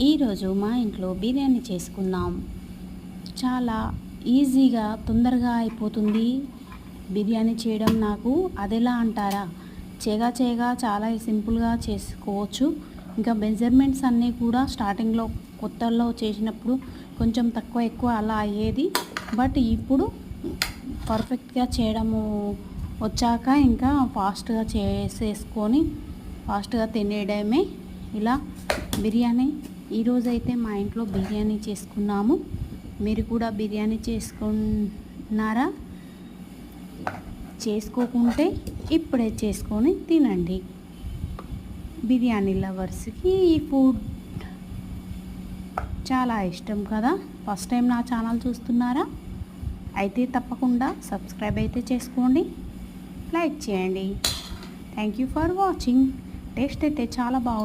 ఈరోజు మా ఇంట్లో బిర్యానీ చేసుకుందాం. చాలా ఈజీగా తొందరగా అయిపోతుంది బిర్యానీ చేయడం. నాకు అదెలా అంటారా, చేయగా చాలా సింపుల్గా చేసుకోవచ్చు. ఇంకా మెజర్మెంట్స్ అన్నీ కూడా స్టార్టింగ్లో కొత్తలో చేసినప్పుడు కొంచెం తక్కువ ఎక్కువ అలా అయ్యేది. బట్ ఇప్పుడు పర్ఫెక్ట్గా చేయడము వచ్చాక ఇంకా ఫాస్ట్గా చేసేసుకొని ఫాస్ట్గా తినేయడమే. ఇలా బిర్యానీ ఈరోజైతే మా ఇంట్లో బిర్యానీ చేసుకున్నాము. మీరు కూడా బిర్యానీ చేసుకున్నారా? చేసుకోకుంటే ఇప్పుడే చేసుకొని తినండి. బిర్యానీ లవర్స్కి ఈ ఫుడ్ చాలా ఇష్టం కదా. ఫస్ట్ టైం నా ఛానల్ చూస్తున్నారా? అయితే తప్పకుండా సబ్స్క్రైబ్ అయితే చేసుకోండి, లైక్ చేయండి. Thank you for watching. Taste అయితే చాలా బాగుంది.